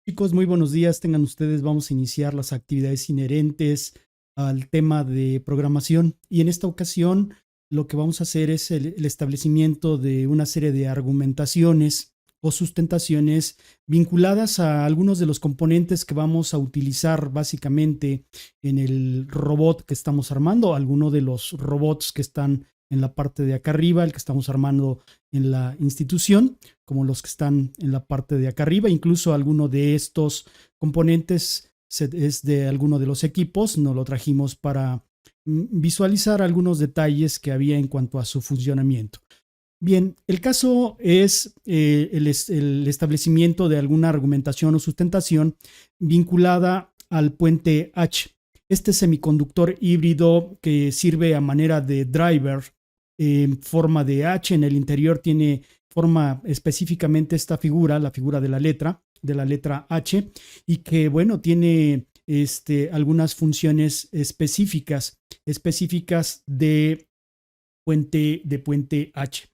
Chicos, muy buenos días. Tengan ustedes, vamos a iniciar las actividades inherentes al tema de programación. Y en esta ocasión, lo que vamos a hacer es el establecimiento de una serie de argumentaciones o sustentaciones vinculadas a algunos de los componentes que vamos a utilizar básicamente en el robot que estamos armando, algunos de los robots que están en la parte de acá arriba, el que estamos armando en la institución, como los que están en la parte de acá arriba. Incluso alguno de estos componentes es de alguno de los equipos. Nos lo trajimos para visualizar algunos detalles que había en cuanto a su funcionamiento. Bien, el caso es el establecimiento de alguna argumentación o sustentación vinculada al puente H. Este semiconductor híbrido que sirve a manera de driver en forma de H en el interior tiene forma específicamente esta figura, la figura de la letra H, y que, bueno, tiene algunas funciones específicas de puente H.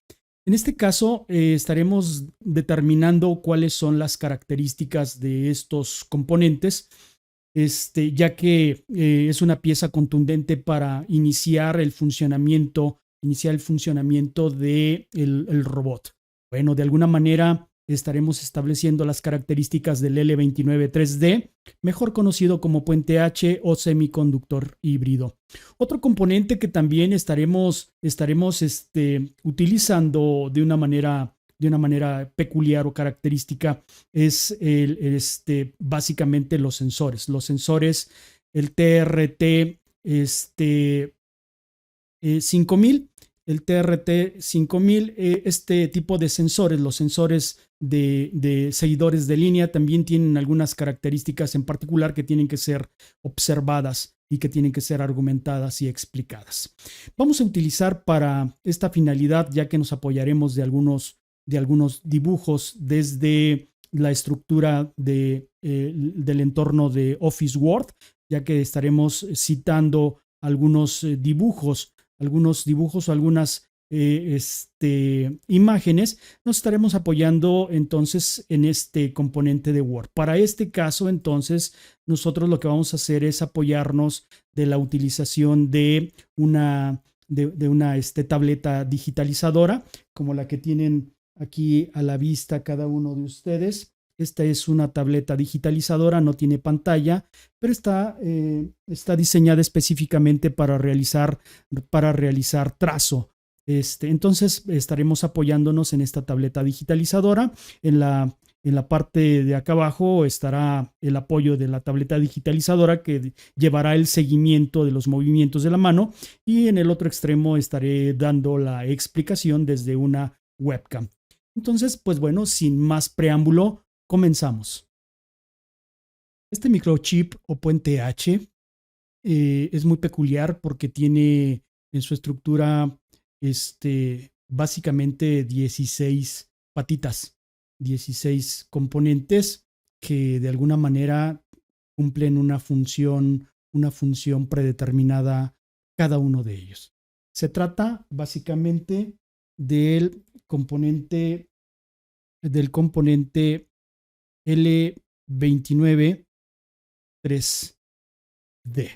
En este caso, estaremos determinando cuáles son las características de estos componentes, ya que es una pieza contundente para iniciar el funcionamiento de el robot. Bueno, de alguna manera estaremos estableciendo las características del L29 3D, mejor conocido como puente H o semiconductor híbrido. Otro componente que también estaremos utilizando de una manera peculiar o característica es básicamente los sensores. Los sensores, el TRT 5000, el TRT 5000, este tipo de sensores, los sensores de seguidores de línea, también tienen algunas características en particular que tienen que ser observadas y que tienen que ser argumentadas y explicadas. Vamos a utilizar para esta finalidad, ya que nos apoyaremos de algunos dibujos desde la estructura del entorno de Office Word, ya que estaremos citando algunos dibujos o algunas imágenes. Nos estaremos apoyando entonces en este componente de Word. Para este caso, entonces, nosotros lo que vamos a hacer es apoyarnos de la utilización de una tableta digitalizadora, como la que tienen aquí a la vista cada uno de ustedes. Esta es una tableta digitalizadora, no tiene pantalla, pero está diseñada específicamente para realizar trazo. Entonces estaremos apoyándonos en esta tableta digitalizadora. En la parte de acá abajo estará el apoyo de la tableta digitalizadora que llevará el seguimiento de los movimientos de la mano, y en el otro extremo estaré dando la explicación desde una webcam. Entonces, pues bueno, sin más preámbulo, comenzamos. Este microchip o puente H es muy peculiar porque tiene en su estructura básicamente 16 patitas, 16 componentes que de alguna manera cumplen una función predeterminada cada uno de ellos. Se trata básicamente del componente L29 3D.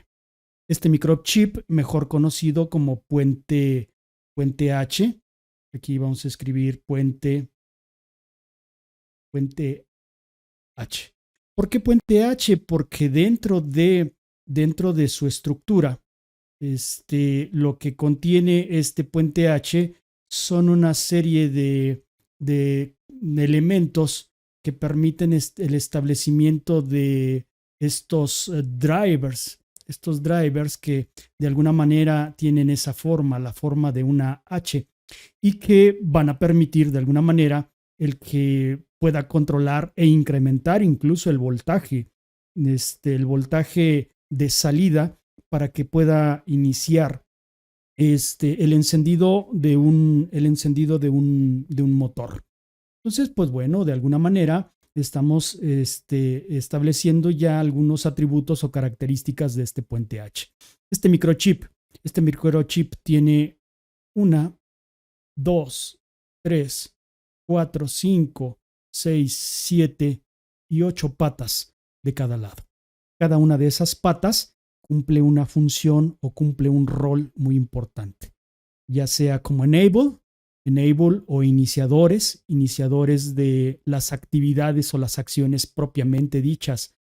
Este microchip, mejor conocido como puente H. Aquí vamos a escribir puente H. ¿Por qué puente H? Porque dentro de su estructura, lo que contiene este puente H son una serie de elementos que permiten el establecimiento de estos drivers que de alguna manera tienen esa forma, la forma de una H, y que van a permitir de alguna manera el que pueda controlar e incrementar incluso el voltaje de salida para que pueda iniciar el encendido de un motor. Entonces, pues bueno, de alguna manera estamos estableciendo ya algunos atributos o características de este puente H. Este microchip tiene 1, 2, 3, 4, 5, 6, 7, y 8 patas de cada lado. Cada una de esas patas cumple una función o cumple un rol muy importante, ya sea como enable o iniciadores de las actividades o las acciones propiamente dichas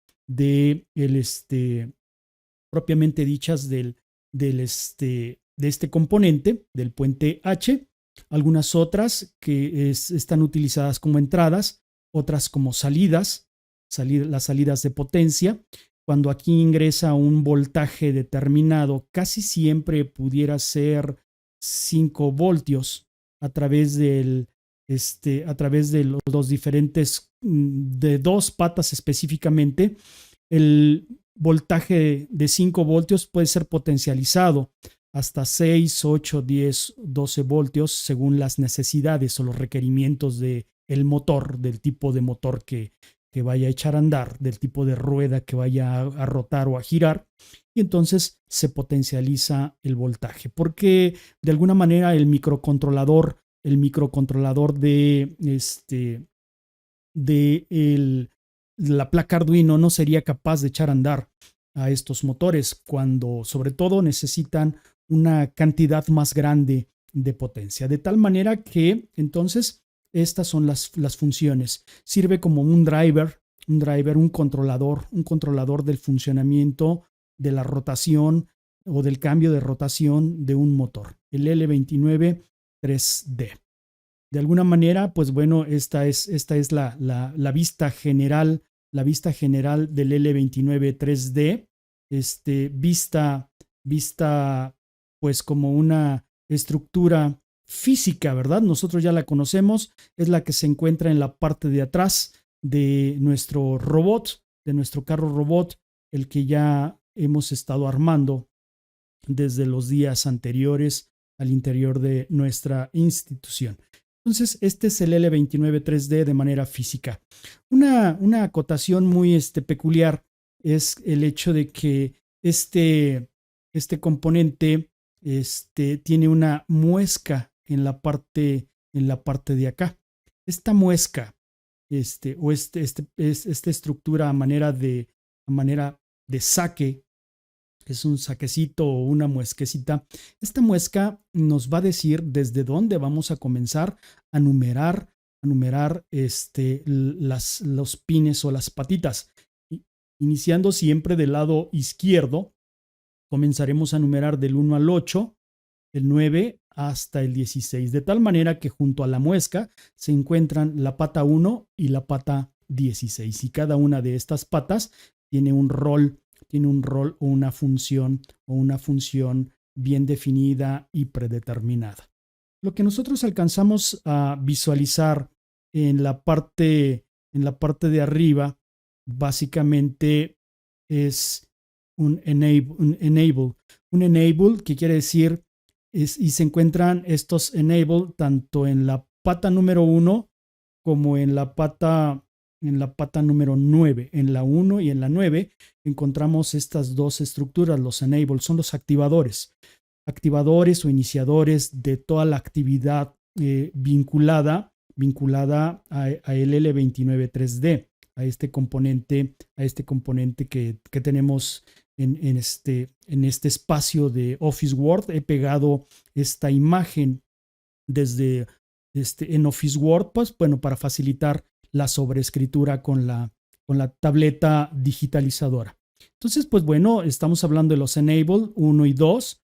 propiamente dichas de este componente, del puente H. Algunas otras que están utilizadas como entradas, otras como salidas, las salidas de potencia. Cuando aquí ingresa un voltaje determinado, casi siempre pudiera ser 5 voltios a través a través de los diferentes, de dos patas específicamente. El voltaje de 5 voltios puede ser potencializado hasta 6, 8, 10, 12 voltios según las necesidades o los requerimientos del motor, del tipo de motor que vaya a echar a andar, del tipo de rueda que vaya a rotar o a girar, y entonces se potencializa el voltaje, porque de alguna manera el microcontrolador de la placa Arduino no sería capaz de echar a andar a estos motores cuando sobre todo necesitan una cantidad más grande de potencia. De tal manera que entonces estas son las funciones. Sirve como un driver, un controlador del funcionamiento de la rotación o del cambio de rotación de un motor, el L29 3D. De alguna manera, pues bueno, esta es la vista general del L29 3D, vista pues como una estructura física, ¿verdad? Nosotros ya la conocemos, es la que se encuentra en la parte de atrás de nuestro robot, de nuestro carro robot, el que ya hemos estado armando desde los días anteriores al interior de nuestra institución. Entonces, este es el L29 3D de manera física. Una acotación muy peculiar es el hecho de que este componente tiene una muesca en la parte de acá. Esta muesca o esta estructura a manera de saque, es un saquecito o una muesquecita. Esta muesca nos va a decir desde dónde vamos a comenzar a numerar los pines o las patitas. Iniciando siempre del lado izquierdo, comenzaremos a numerar del 1 al 8, el 9 hasta el 16, de tal manera que junto a la muesca se encuentran la pata 1 y la pata 16, y cada una de estas patas tiene un rol o una función bien definida y predeterminada. Lo que nosotros alcanzamos a visualizar en la parte de arriba básicamente es un enable, que quiere decir y se encuentran estos enable tanto en la pata número 1 como en la pata número 9. En la 1 y en la 9 encontramos estas dos estructuras. Los enable son los activadores o iniciadores de toda la actividad vinculada a el L29 3D, a este componente que tenemos en este espacio de Office Word. He pegado esta imagen desde en Office Word, pues bueno, para facilitar la sobreescritura con la tableta digitalizadora. Entonces, pues bueno, estamos hablando de los enable 1 y 2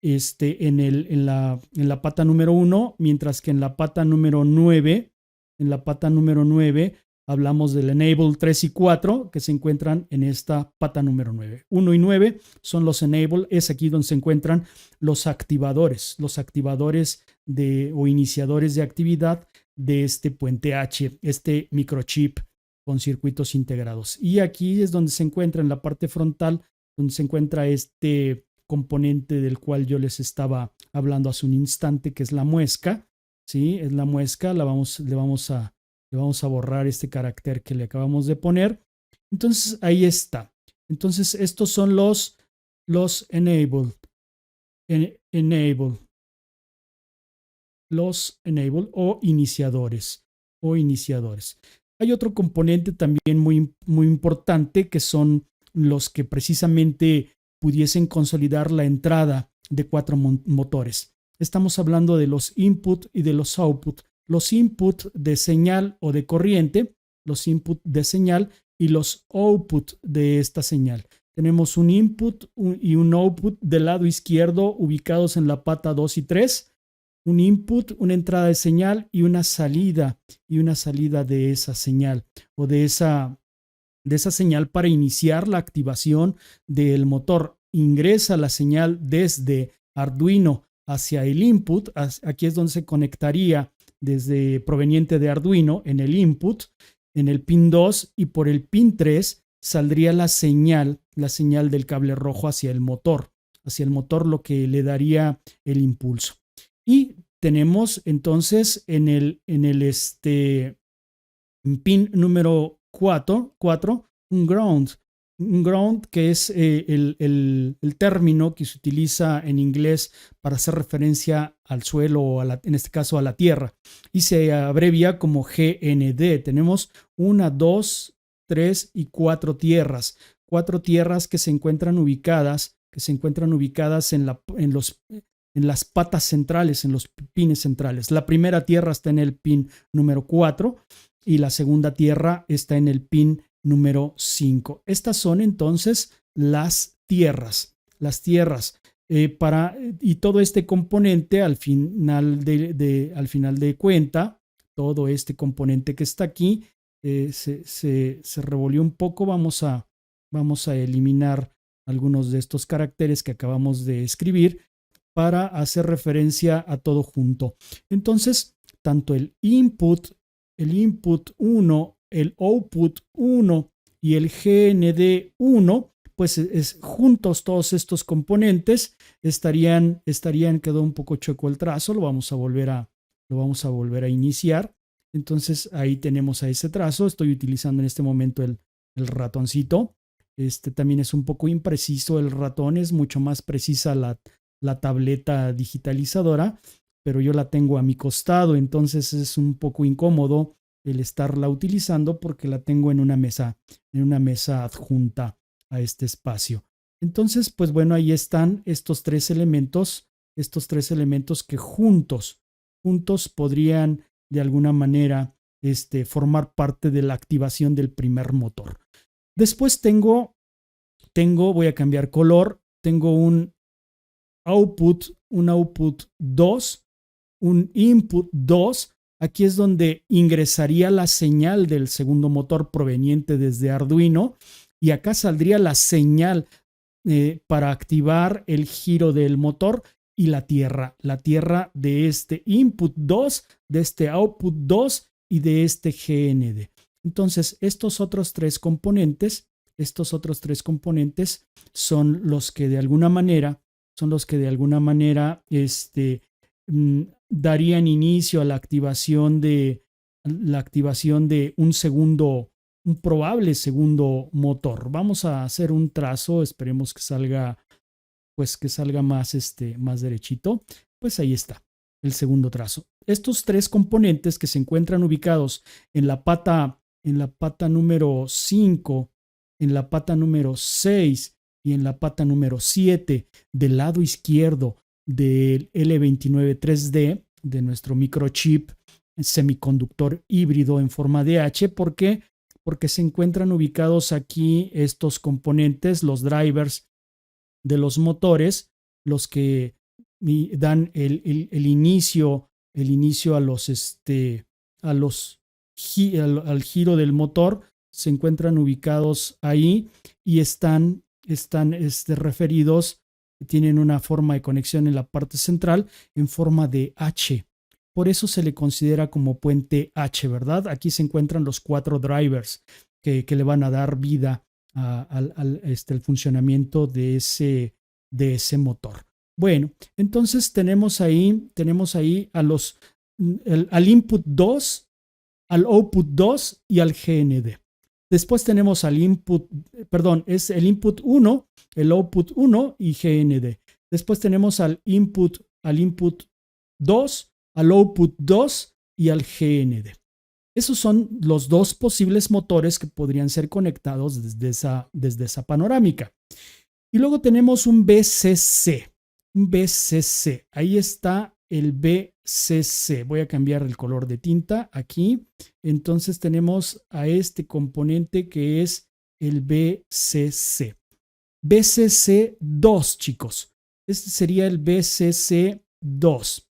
en la pata número 1, mientras que en la pata número 9, hablamos del enable 3 y 4 que se encuentran en esta pata número 9. 1 y 9 son los enable, es aquí donde se encuentran los activadores o iniciadores de actividad de este puente H, este microchip con circuitos integrados. Y aquí es donde se encuentra en la parte frontal, donde se encuentra este componente del cual yo les estaba hablando hace un instante, que es la muesca. ¿Sí? Es la muesca, le vamos a borrar este carácter que le acabamos de poner. Entonces, ahí está. Entonces, estos son los enable. Los enable o iniciadores. Hay otro componente también muy importante que son los que precisamente pudiesen consolidar la entrada de 4 motores. Estamos hablando de los input y de los output. Los input de señal o de corriente, los input de señal y los output de esta señal. Tenemos un input y un output del lado izquierdo ubicados en la pata 2 y 3. Un input, una entrada de señal y una salida de esa señal o de esa señal para iniciar la activación del motor. Ingresa la señal desde Arduino hacia el input. Aquí es donde se conectaría desde proveniente de Arduino en el input, en el pin 2, y por el pin 3 saldría la señal del cable rojo hacia el motor, lo que le daría el impulso. Y tenemos entonces en el pin número 4 un ground que es el término que se utiliza en inglés para hacer referencia al suelo o en este caso a la tierra, y se abrevia como GND. Tenemos 1, 2, 3 y 4 tierras. 4 tierras que se encuentran ubicadas en las patas centrales, en los pines centrales. La primera tierra está en el pin número 4 y la segunda tierra está en el pin número 5. Estas son entonces las tierras. Y todo este componente al final de cuenta, todo este componente que está aquí, se revolvió un poco. Vamos a eliminar algunos de estos caracteres que acabamos de escribir para hacer referencia a todo junto. Entonces, tanto el input 1, el output 1 y el GND 1, pues juntos todos estos componentes estarían, quedó un poco chueco el trazo, lo vamos a volver a iniciar. Entonces ahí tenemos a ese trazo. Estoy utilizando en este momento el ratoncito. También es un poco impreciso el ratón, es mucho más precisa la tableta digitalizadora, pero yo la tengo a mi costado, entonces es un poco incómodo el estarla utilizando porque la tengo en una mesa adjunta a este espacio. Entonces, pues bueno, ahí están estos tres elementos que juntos podrían de alguna manera formar parte de la activación del primer motor. Después voy a cambiar color, tengo un output 2, un input 2. Aquí es donde ingresaría la señal del segundo motor proveniente desde Arduino, y acá saldría la señal para activar el giro del motor y la tierra de este input 2, de este output 2 y de este GND. Entonces, estos otros tres componentes son los que de alguna manera darían inicio a la activación de un probable segundo motor. Vamos a hacer un trazo, esperemos que salga más derechito. Pues ahí está el segundo trazo. Estos tres componentes que se encuentran ubicados en la pata número 5, en la pata número 6 y en la pata número 7 del lado izquierdo del L29 3D, de nuestro microchip semiconductor híbrido en forma de H. ¿Por qué? Porque se encuentran ubicados aquí estos componentes, los drivers de los motores, los que dan el inicio al giro del motor. Se encuentran ubicados ahí y están referidos, tienen una forma de conexión en la parte central en forma de H. Por eso se le considera como puente H, ¿verdad? Aquí se encuentran los 4 drivers que le van a dar vida al funcionamiento de ese motor. Bueno, entonces tenemos ahí al input 2, al output 2 y al GND. Después tenemos es el input 1, el output 1 y GND. Después tenemos al input 2, al output 2 y al GND. Esos son los dos posibles motores que podrían ser conectados desde esa panorámica. Y luego tenemos un BCC. Un BCC. Ahí está el BCC. Voy a cambiar el color de tinta aquí. Entonces tenemos a este componente que es el BCC. BCC2, chicos. Este sería el BCC2.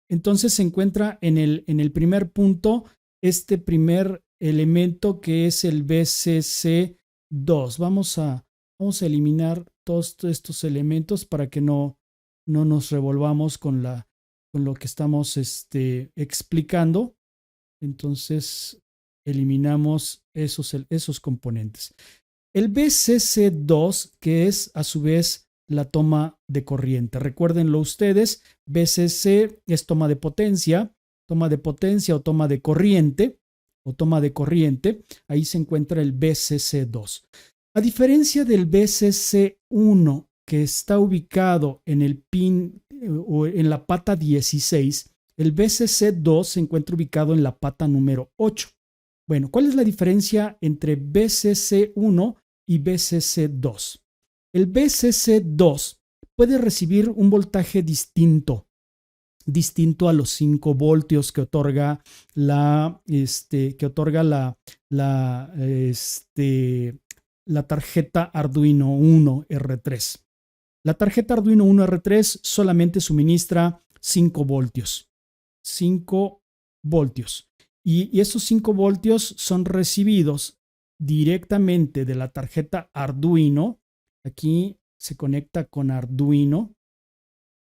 Entonces se encuentra en el primer punto este primer elemento que es el BCC2. Vamos a eliminar todos estos elementos para que no nos revolvamos con lo que estamos explicando. Entonces eliminamos esos componentes. El BCC2, que es a su vez la toma de corriente. Recuérdenlo ustedes, BCC es toma de potencia o toma de corriente, ahí se encuentra el BCC2. A diferencia del BCC1, que está ubicado en el pin o en la pata 16, el BCC2 se encuentra ubicado en la pata número 8. Bueno, ¿cuál es la diferencia entre BCC1 y BCC2? El BCC2 puede recibir un voltaje distinto a los 5 voltios que otorga la tarjeta Arduino Uno R3. La tarjeta Arduino Uno R3 solamente suministra 5 voltios. 5 voltios. Y esos 5 voltios son recibidos directamente de la tarjeta Arduino. Aquí se conecta con Arduino.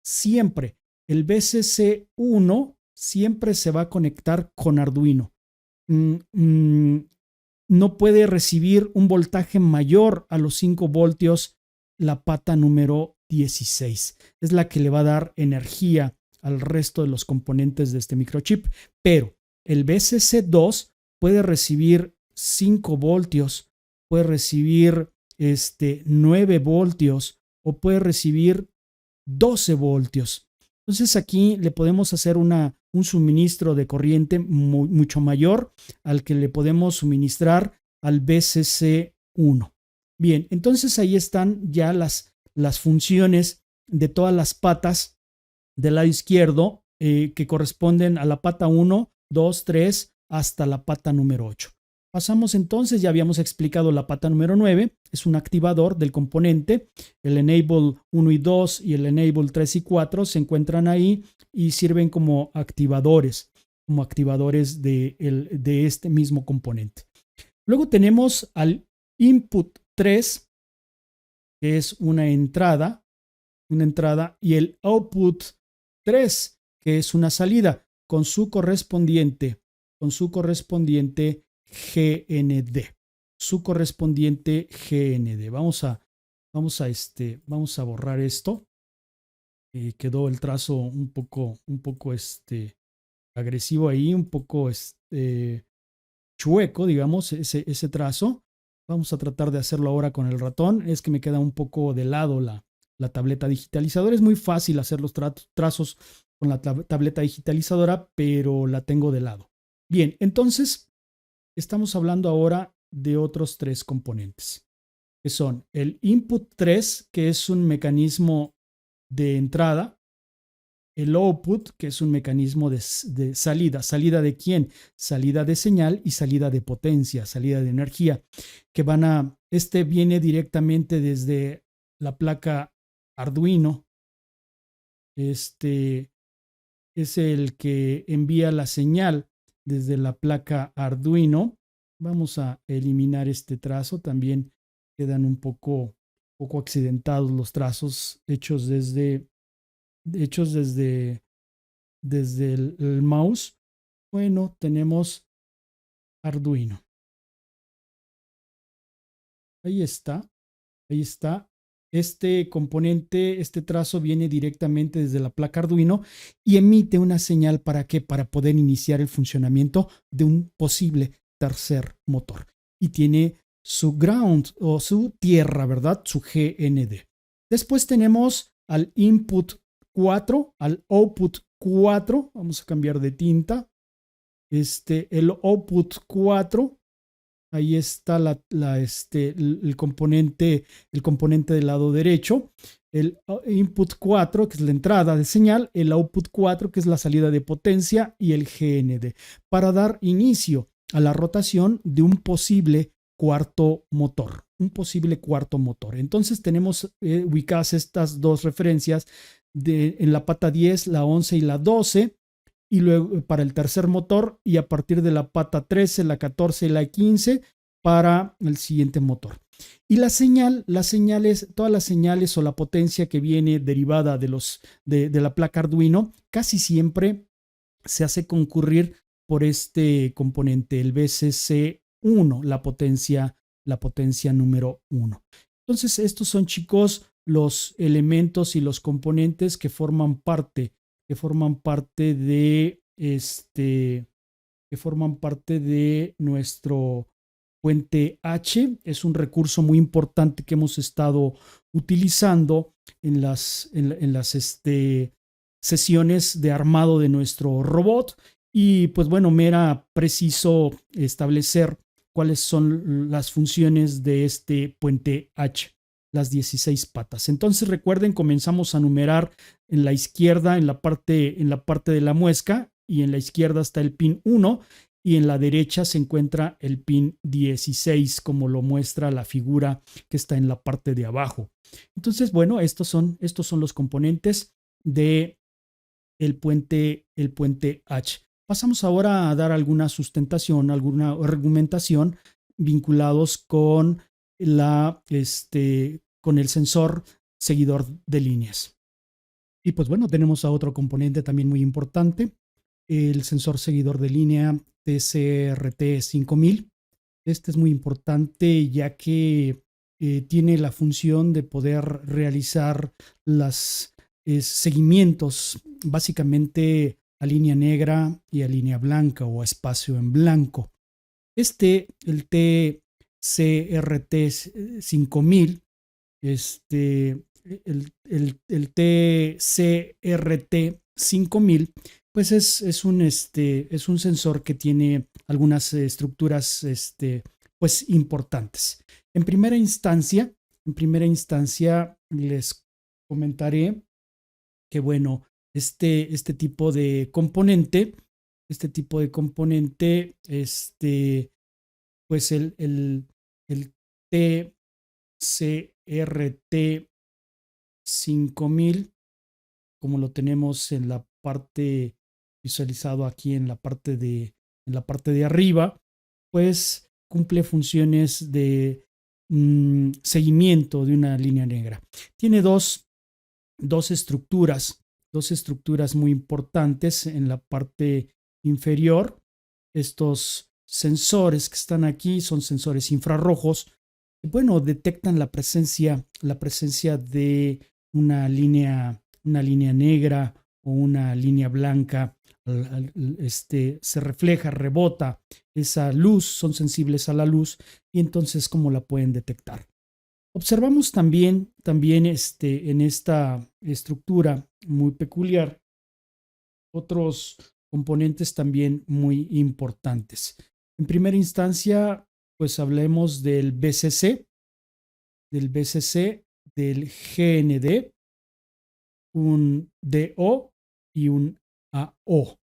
Siempre el BCC1 siempre se va a conectar con Arduino. No puede recibir un voltaje mayor a los 5 voltios la pata número 16. Es la que le va a dar energía al resto de los componentes de este microchip. Pero el BCC2 puede recibir 5 voltios, puede recibir 9 voltios o puede recibir 12 voltios. Entonces aquí le podemos hacer un suministro de corriente mucho mayor al que le podemos suministrar al BCC1. Bien, entonces ahí están ya las funciones de todas las patas del lado izquierdo que corresponden a la pata 1, 2, 3 hasta la pata número 8. Pasamos entonces, ya habíamos explicado la pata número 9, es un activador del componente. El Enable 1 y 2 y el Enable 3 y 4 se encuentran ahí y sirven como activadores de este mismo componente. Luego tenemos al Input 3, que es una entrada, y el Output 3, que es una salida, con su correspondiente GND. Vamos a borrar esto. Quedó el trazo un poco agresivo ahí, un poco chueco, digamos, ese trazo. Vamos a tratar de hacerlo ahora con el ratón. Es que me queda un poco de lado la tableta digitalizadora. Es muy fácil hacer los trazos con la tableta digitalizadora, pero la tengo de lado. Bien, entonces estamos hablando ahora de otros 3 componentes, que son el Input 3, que es un mecanismo de entrada, el Output, que es un mecanismo de salida. ¿Salida de quién? Salida de señal y salida de potencia, salida de energía, que viene directamente desde la placa Arduino. Es el que envía la señal desde la placa Arduino. Vamos a eliminar este trazo. También quedan un poco accidentados los trazos hechos desde el mouse. Bueno, tenemos Arduino. Ahí está. Este componente, este trazo viene directamente desde la placa Arduino y emite una señal ¿para qué? Para poder iniciar el funcionamiento de un posible tercer motor. Y tiene su ground o su tierra, ¿verdad? Su GND. Después tenemos al Input 4, al Output 4, vamos a cambiar de tinta. El output 4, ahí está el componente del lado derecho. El input 4, que es la entrada de señal, el output 4, que es la salida de potencia, y el GND, para dar inicio a la rotación de un posible cuarto motor. Entonces tenemos ubicadas estas dos referencias en la pata 10, la 11 y la 12, y luego para el tercer motor, y a partir de la pata 13, la 14 y la 15 para el siguiente motor. Y todas las señales o la potencia que viene derivada de la placa Arduino, casi siempre se hace concurrir por este componente, el VCC1, la potencia número 1. Entonces, estos son, chicos, los elementos y los componentes que forman parte de nuestro puente H. Es un recurso muy importante que hemos estado utilizando en las sesiones de armado de nuestro robot, y pues bueno, me era preciso establecer cuáles son las funciones de este puente H, las 16 patas. Entonces recuerden, comenzamos a numerar en la izquierda, en la parte de la muesca, y en la izquierda está el pin 1, y en la derecha se encuentra el pin 16, como lo muestra la figura que está en la parte de abajo. Entonces, bueno, estos son los componentes de el puente H. Pasamos ahora a dar alguna sustentación, alguna argumentación vinculados con con el sensor seguidor de líneas. Y pues bueno, tenemos a otro componente también muy importante, el sensor seguidor de línea TCRT5000. Este es muy importante ya que tiene la función de poder realizar los seguimientos básicamente a línea negra y a línea blanca o a espacio en blanco. El TCRT5000, el TCRT5000, pues es un sensor que tiene algunas estructuras pues importantes. En primera instancia les comentaré que bueno, este tipo de componente, pues el TCRT5000, como lo tenemos en la parte visualizado aquí en la parte de arriba, pues cumple funciones de seguimiento de una línea negra. Tiene dos estructuras muy importantes en la parte inferior. Estos sensores que están aquí son sensores infrarrojos. Bueno, detectan la presencia de una línea negra o una línea blanca. Se refleja, rebota esa luz, son sensibles a la luz, y entonces, ¿cómo la pueden detectar? Observamos también en esta estructura muy peculiar otros componentes también muy importantes. En primera instancia, pues hablemos del VCC, del GND, un DO y un AO.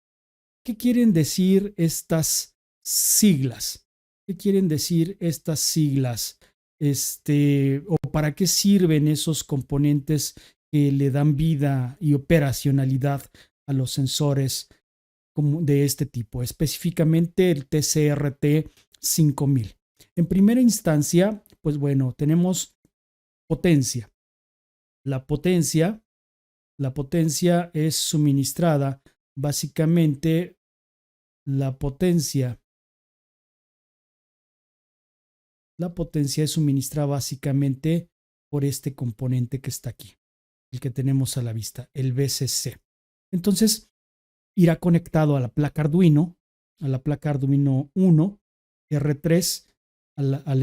¿Qué quieren decir estas siglas? ¿O para qué sirven esos componentes que le dan vida y operacionalidad a los sensores de este tipo, específicamente el TCRT5000? En primera instancia, pues bueno, tenemos potencia. La potencia es suministrada básicamente, es suministrada básicamente por este componente que está aquí, el que tenemos a la vista, el VCC. Entonces, irá conectado a la placa Arduino 1 R3 a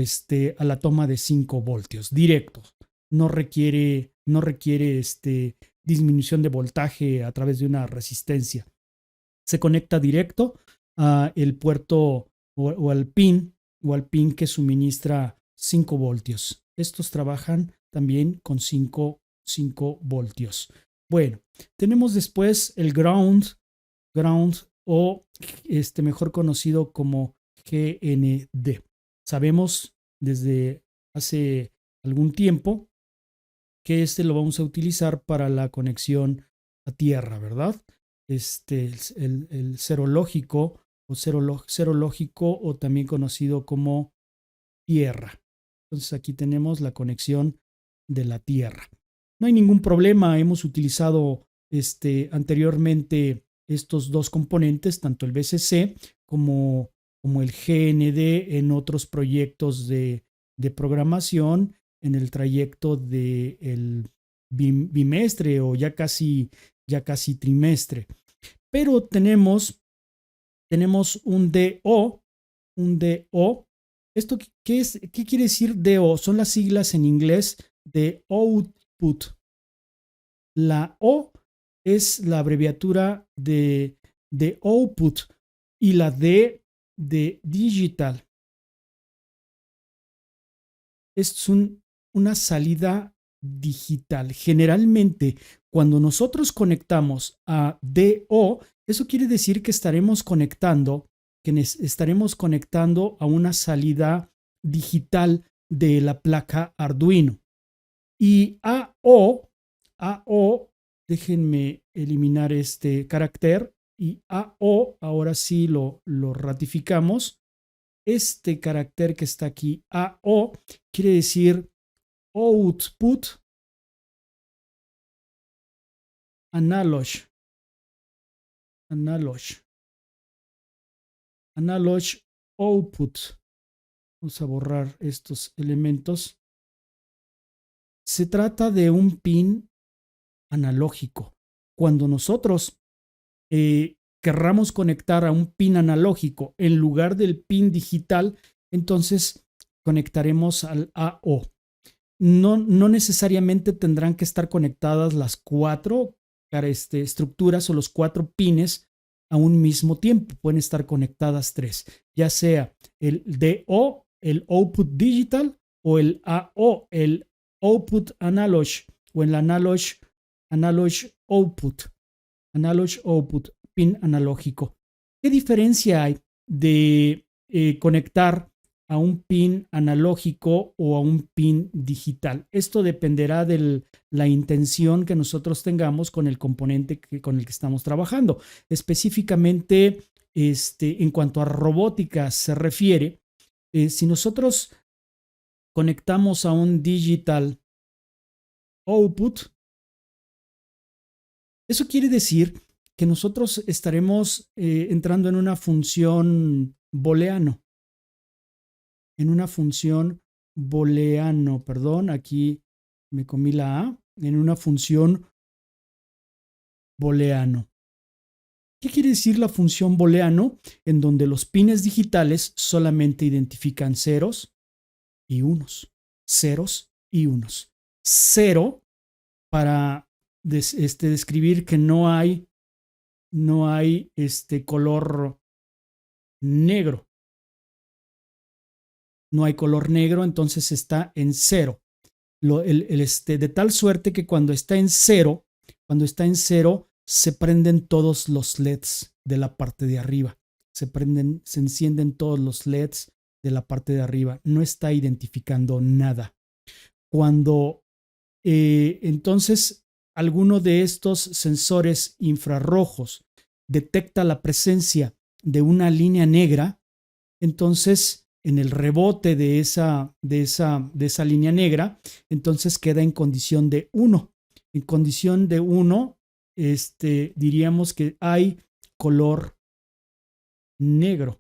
la toma de 5 voltios directos. No requiere disminución de voltaje a través de una resistencia. Se conecta directo a el puerto o al pin que suministra 5 voltios. Estos trabajan también con 5 voltios. Bueno, tenemos después el ground o mejor conocido como GND. Sabemos desde hace algún tiempo que lo vamos a utilizar para la conexión a tierra, ¿verdad? El cero lógico o cero lógico o también conocido como tierra. Entonces aquí tenemos la conexión de la tierra. No hay ningún problema, hemos utilizado anteriormente estos dos componentes, tanto el VCC como el GND en otros proyectos de programación en el trayecto del bimestre o ya casi trimestre. Pero tenemos un DO. ¿Esto qué es? ¿Qué quiere decir DO? Son las siglas en inglés de output. La O es la abreviatura de output y la D de digital. Es una salida digital. Generalmente, cuando nosotros conectamos a DO, eso quiere decir que estaremos conectando a una salida digital de la placa Arduino. Y AO, déjenme eliminar este carácter, y AO, ahora sí lo ratificamos. Este carácter que está aquí, AO, quiere decir output analog output. Vamos a borrar estos elementos. Se trata de un pin analógico. Cuando nosotros querramos conectar a un pin analógico en lugar del pin digital, entonces conectaremos al AO. No necesariamente tendrán que estar conectadas las 4 estructuras o los 4 pines a un mismo tiempo. Pueden estar conectadas 3, ya sea el DO, el output digital, o el AO, el output analog, o el analog output, pin analógico. ¿Qué diferencia hay de conectar a un pin analógico o a un pin digital? Esto dependerá de la intención que nosotros tengamos con el componente con el que estamos trabajando. Específicamente, en cuanto a robótica se refiere, si nosotros conectamos a un digital output, eso quiere decir que nosotros estaremos entrando en una función booleano. Perdón, aquí me comí la A, en una función booleano. ¿Qué quiere decir la función booleano? En donde los pines digitales solamente identifican ceros y unos. Cero para describir que no hay color negro. No hay color negro, entonces está en cero. De tal suerte que cuando está en cero, se prenden todos los LEDs de la parte de arriba. Se encienden todos los LEDs de la parte de arriba. No está identificando nada. Cuando entonces alguno de estos sensores infrarrojos detecta la presencia de una línea negra, entonces en el rebote de esa línea negra, entonces queda en condición de 1. En condición de 1, diríamos que hay color negro.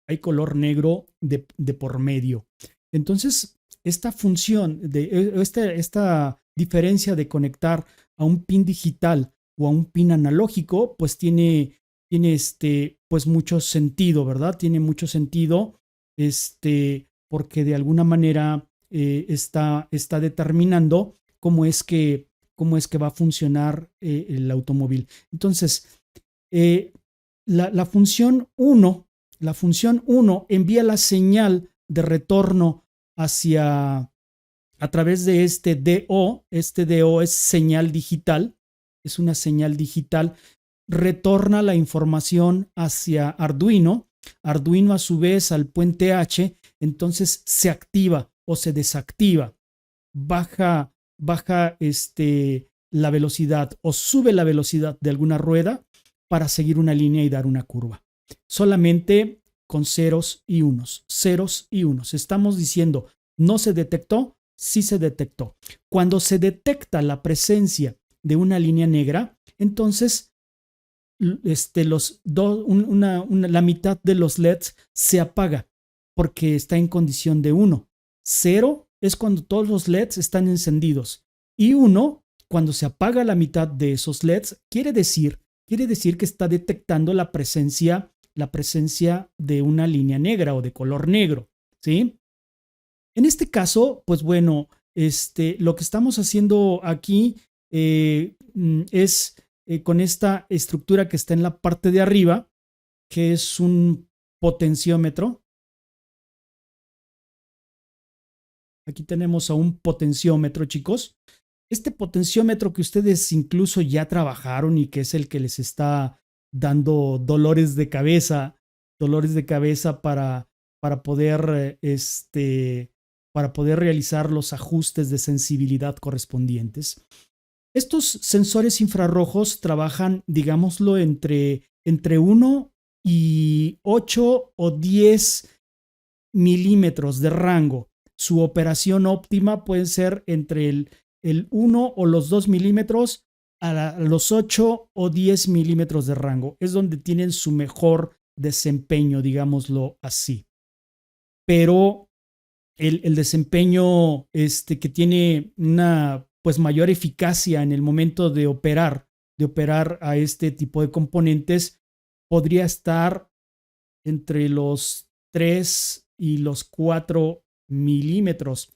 Hay color negro de por medio. Entonces, esta función, esta diferencia de conectar a un pin digital o a un pin analógico, pues tiene pues mucho sentido, ¿verdad? Tiene mucho sentido, porque de alguna manera está determinando cómo es que cómo es que va a funcionar el automóvil. Entonces, la función 1, envía la señal de retorno a través de este DO. Este DO es señal digital, es una señal digital. Retorna la información hacia Arduino. Arduino a su vez al puente H, entonces se activa o se desactiva. Baja la velocidad o sube la velocidad de alguna rueda para seguir una línea y dar una curva. Solamente con ceros y unos. Estamos diciendo, ¿no se detectó? Sí se detectó. Cuando se detecta la presencia de una línea negra, entonces la mitad de los LEDs se apaga porque está en condición de 1. 0 es cuando todos los LEDs están encendidos y 1 cuando se apaga la mitad de esos LEDs quiere decir que está detectando la presencia de una línea negra o de color negro, ¿sí? En este caso, pues bueno, lo que estamos haciendo aquí es con esta estructura que está en la parte de arriba, que es un potenciómetro. Aquí tenemos a un potenciómetro, chicos. Este potenciómetro que ustedes incluso ya trabajaron y que es el que les está dando dolores de cabeza para poder, para poder realizar los ajustes de sensibilidad correspondientes. Estos sensores infrarrojos trabajan, digámoslo, entre 1 y 8 o 10 milímetros de rango. Su operación óptima puede ser entre el 1 o los 2 milímetros a los 8 o 10 milímetros de rango. Es donde tienen su mejor desempeño, digámoslo así. Pero el desempeño que tiene una pues mayor eficacia en el momento de operar a este tipo de componentes podría estar entre los 3 y los 4 milímetros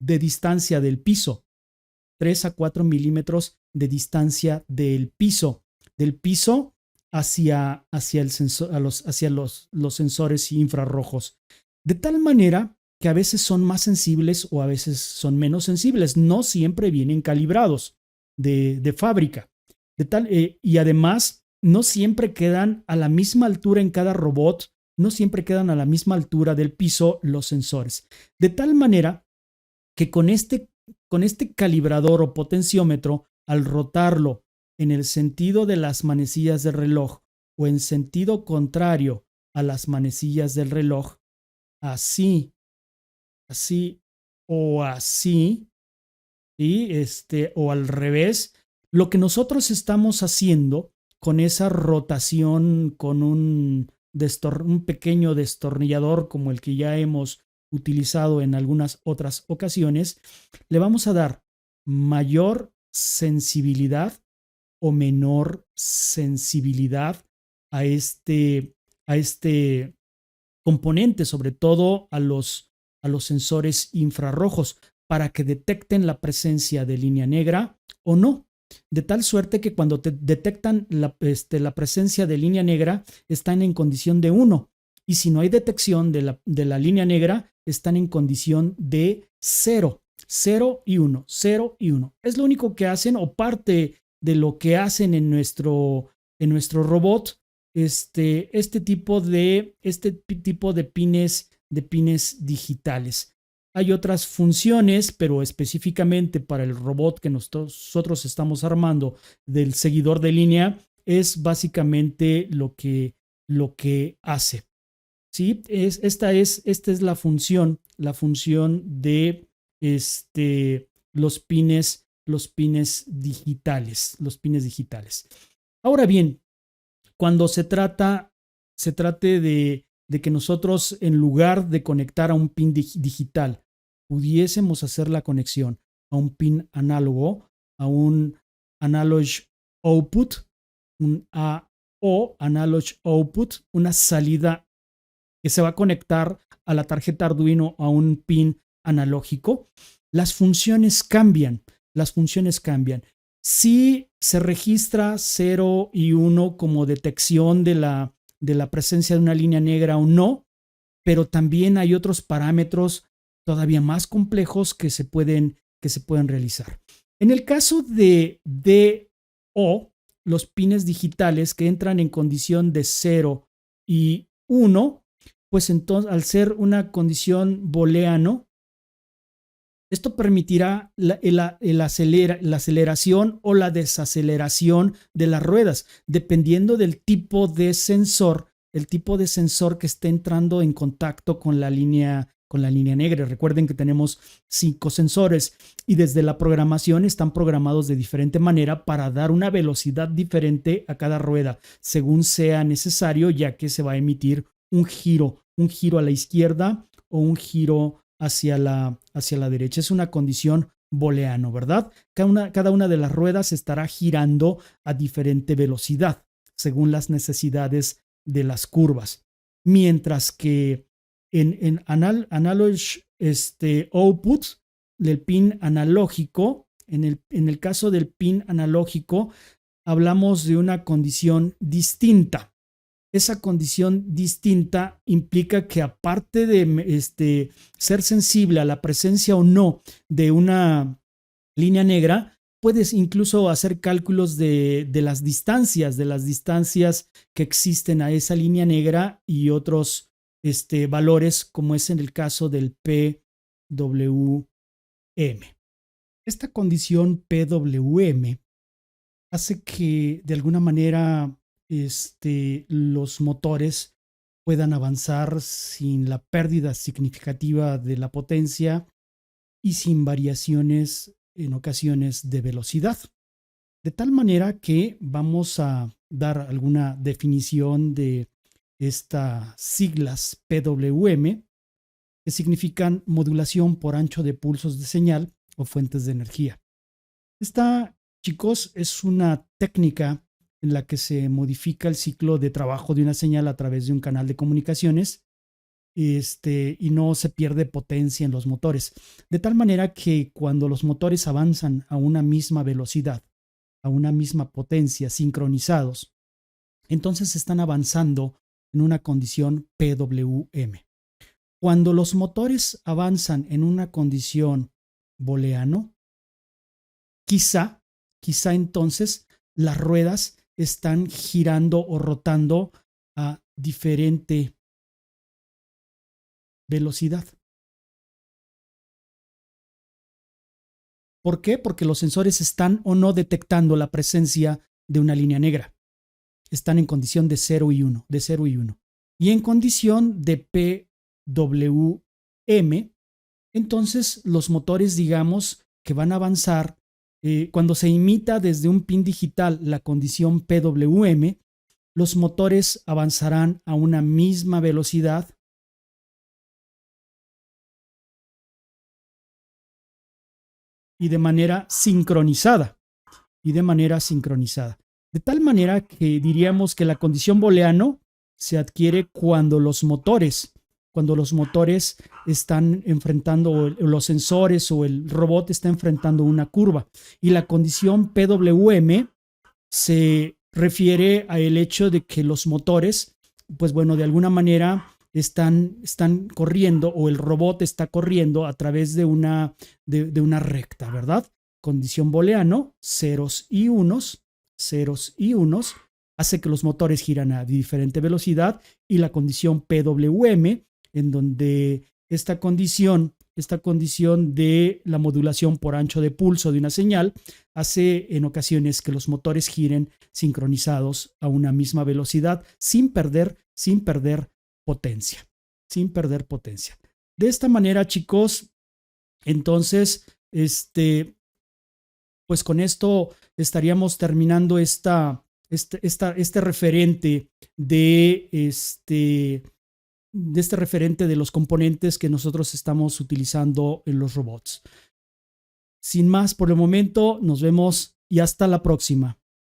de distancia del piso. 3 a 4 milímetros de distancia del piso hacia el sensor, hacia los sensores infrarrojos. De tal manera que a veces son más sensibles o a veces son menos sensibles. No siempre vienen calibrados de fábrica. Y además, no siempre quedan a la misma altura en cada robot, no siempre quedan a la misma altura del piso los sensores. De tal manera que con este calibrador o potenciómetro, al rotarlo en el sentido de las manecillas del reloj o en sentido contrario a las manecillas del reloj, así o así, ¿sí? O al revés, lo que nosotros estamos haciendo con esa rotación, con un pequeño destornillador como el que ya hemos utilizado en algunas otras ocasiones, le vamos a dar mayor sensibilidad o menor sensibilidad a este componente, sobre todo a los sensores infrarrojos, para que detecten la presencia de línea negra o no. De tal suerte que cuando detectan la presencia de línea negra, están en condición de 1. Y si no hay detección de la línea negra, están en condición de 0. 0 y 1, 0 y 1. Es lo único que hacen o parte de lo que hacen en nuestro robot este tipo de pines digitales. Hay otras funciones, pero específicamente para el robot que nosotros estamos armando del seguidor de línea, es básicamente lo que hace. ¿Sí? Esta es la función de los pines digitales. Ahora bien, cuando se trate de que nosotros, en lugar de conectar a un pin digital, pudiésemos hacer la conexión a un pin análogo, a un analog output, un AO, analog output, una salida que se va a conectar a la tarjeta Arduino a un pin analógico, las funciones cambian. las funciones cambian. Sí se registra 0 y 1 como detección de la presencia de una línea negra o no, pero también hay otros parámetros todavía más complejos que se pueden realizar. En el caso de DO, los pines digitales que entran en condición de 0 y 1, pues entonces al ser una condición booleano, esto permitirá la aceleración o la desaceleración de las ruedas, dependiendo del tipo de sensor, que esté entrando en contacto con la línea negra. Recuerden que tenemos 5 sensores y desde la programación están programados de diferente manera para dar una velocidad diferente a cada rueda, según sea necesario, ya que se va a emitir un giro a la izquierda o un giro hacia la derecha. Es una condición booleano, ¿verdad? Cada una de las ruedas estará girando a diferente velocidad según las necesidades de las curvas. Mientras que en analog output del pin analógico, en el caso del pin analógico, hablamos de una condición distinta. Esa condición distinta implica que aparte de ser sensible a la presencia o no de una línea negra, puedes incluso hacer cálculos de las distancias que existen a esa línea negra y otros valores, como es en el caso del PWM. Esta condición PWM hace que de alguna manera los motores puedan avanzar sin la pérdida significativa de la potencia y sin variaciones en ocasiones de velocidad. De tal manera que vamos a dar alguna definición de estas siglas PWM, que significan modulación por ancho de pulsos de señal o fuentes de energía. Esta, chicos, es una técnica en la que se modifica el ciclo de trabajo de una señal a través de un canal de comunicaciones y no se pierde potencia en los motores. De tal manera que cuando los motores avanzan a una misma velocidad, a una misma potencia, sincronizados, entonces están avanzando en una condición PWM. Cuando los motores avanzan en una condición booleano, quizá entonces las ruedas están girando o rotando a diferente velocidad. ¿Por qué? Porque los sensores están o no detectando la presencia de una línea negra. Están en condición de 0 y 1, Y en condición de PWM, entonces los motores, digamos, que van a avanzar, cuando se imita desde un pin digital la condición PWM, los motores avanzarán a una misma velocidad y de manera sincronizada. De tal manera que diríamos que la condición booleano se adquiere cuando los motores están enfrentando, los sensores o el robot está enfrentando una curva. Y la condición PWM se refiere al hecho de que los motores, pues bueno, de alguna manera están corriendo, o el robot está corriendo a través de una recta, ¿verdad? Condición booleano, ceros y unos, hace que los motores giran a diferente velocidad, y la condición PWM, en donde esta condición de la modulación por ancho de pulso de una señal hace en ocasiones que los motores giren sincronizados a una misma velocidad sin perder potencia. De esta manera, chicos, entonces, pues con esto estaríamos terminando este referente de los componentes que nosotros estamos utilizando en los robots. Sin más por el momento, nos vemos y hasta la próxima.